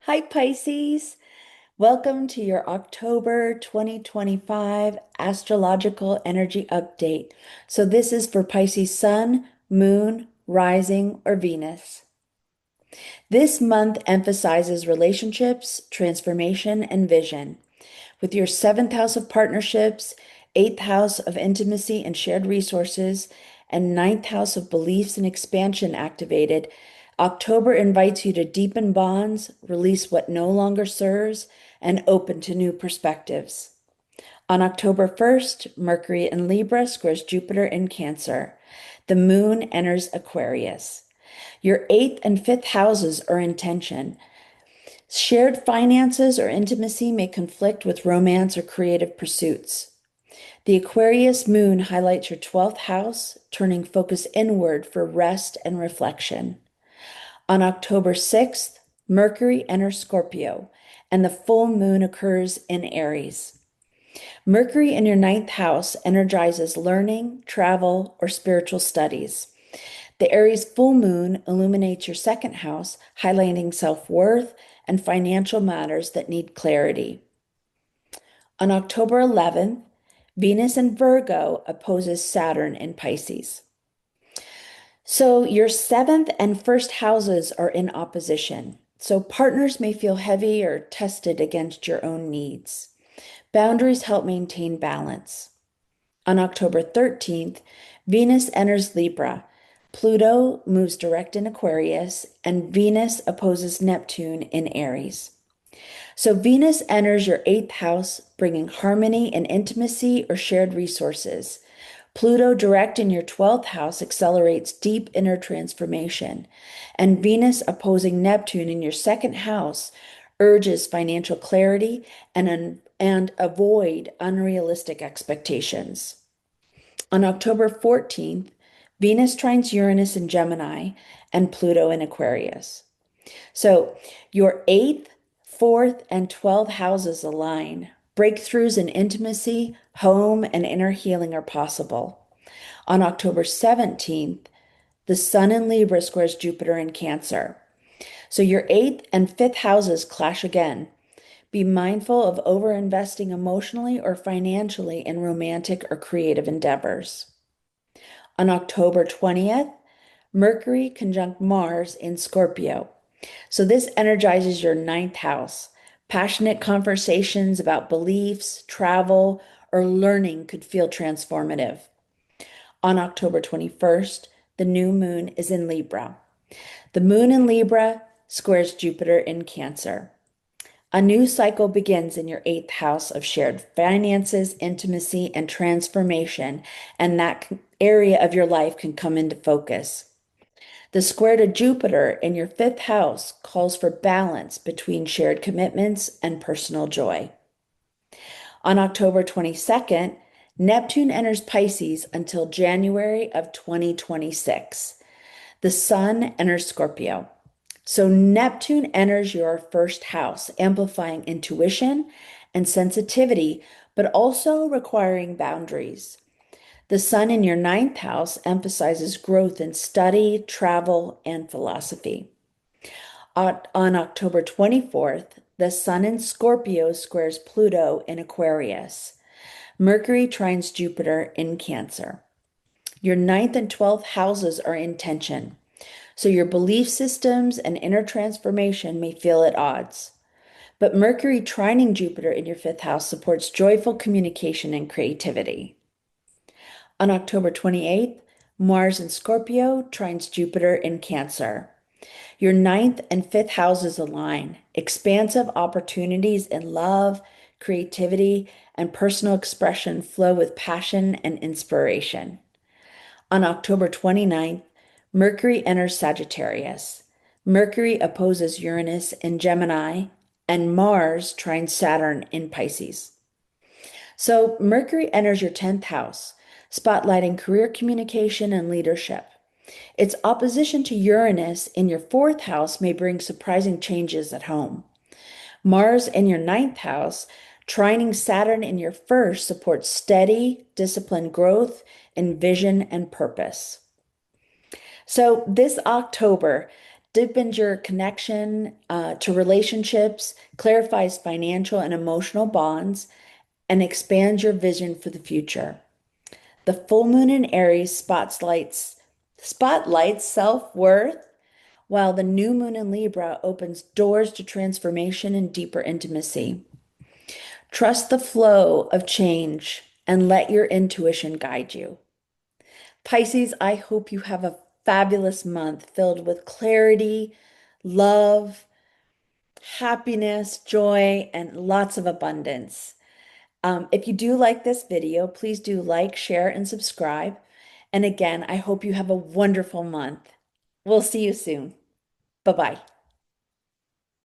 Hi, Pisces. Welcome to your October 2025 astrological energy update. So, this is for Pisces Sun, Moon, Rising, or Venus. This month emphasizes relationships, transformation, and vision. With your seventh house of partnerships, eighth house of intimacy and shared resources, and ninth house of beliefs and expansion activated, October invites you to deepen bonds, release what no longer serves, and open to new perspectives. On October 1st, Mercury in Libra squares Jupiter in Cancer. The moon enters Aquarius. Your eighth and fifth houses are in tension. Shared finances or intimacy may conflict with romance or creative pursuits. The Aquarius moon highlights your 12th house, turning focus inward for rest and reflection. On October 6th, Mercury enters Scorpio, and the full moon occurs in Aries. Mercury in your ninth house energizes learning, travel, or spiritual studies. The Aries full moon illuminates your second house, highlighting self-worth and financial matters that need clarity. On October 11th, Venus in Virgo opposes Saturn in Pisces. So your seventh and first houses are in opposition. So partners may feel heavy or tested against your own needs. Boundaries help maintain balance. On October 13th, Venus enters Libra. Pluto moves direct in Aquarius, and Venus opposes Neptune in Aries. So Venus enters your eighth house, bringing harmony and intimacy or shared resources. Pluto direct in your 12th house accelerates deep inner transformation, and Venus opposing Neptune in your second house urges financial clarity and avoid unrealistic expectations. On October 14th, Venus trines Uranus in Gemini and Pluto in Aquarius. So your eighth, fourth, and 12th houses align. Breakthroughs in intimacy, home, and inner healing are possible. On October 17th, the Sun in Libra squares Jupiter in Cancer. So your eighth and fifth houses clash again. Be mindful of overinvesting emotionally or financially in romantic or creative endeavors. On October 20th, Mercury conjunct Mars in Scorpio. So this energizes your ninth house. Passionate conversations about beliefs, travel, or learning could feel transformative. On October 21st, the new moon is in Libra. The moon in Libra squares Jupiter in Cancer. A new cycle begins in your eighth house of shared finances, intimacy, and transformation, and that area of your life can come into focus. The square to Jupiter in your fifth house calls for balance between shared commitments and personal joy. On October 22nd, Neptune enters Pisces until January of 2026. The Sun enters Scorpio. So Neptune enters your first house, amplifying intuition and sensitivity, but also requiring boundaries. The Sun in your ninth house emphasizes growth in study, travel, and philosophy. On October 24th, the Sun in Scorpio squares Pluto in Aquarius. Mercury trines Jupiter in Cancer. Your ninth and 12th houses are in tension, so your belief systems and inner transformation may feel at odds. But Mercury trining Jupiter in your fifth house supports joyful communication and creativity. On October 28th, Mars in Scorpio trines Jupiter in Cancer. Your ninth and fifth houses align. Expansive opportunities in love, creativity, and personal expression flow with passion and inspiration. On October 29th, Mercury enters Sagittarius. Mercury opposes Uranus in Gemini, and Mars trines Saturn in Pisces. So Mercury enters your 10th house, spotlighting career communication and leadership. Its opposition to Uranus in your fourth house may bring surprising changes at home. Mars in your ninth house, trining Saturn in your first, supports steady, disciplined growth in vision and purpose. So this October, deepens your connection to relationships, clarifies financial and emotional bonds, and expands your vision for the future. The full moon in Aries spotlights self-worth, while the new moon in Libra opens doors to transformation and deeper intimacy. Trust the flow of change and let your intuition guide you. Pisces, I hope you have a fabulous month filled with clarity, love, happiness, joy, and lots of abundance. If you do like this video, please do like, share, and subscribe. And again, I hope you have a wonderful month. We'll see you soon. Bye-bye.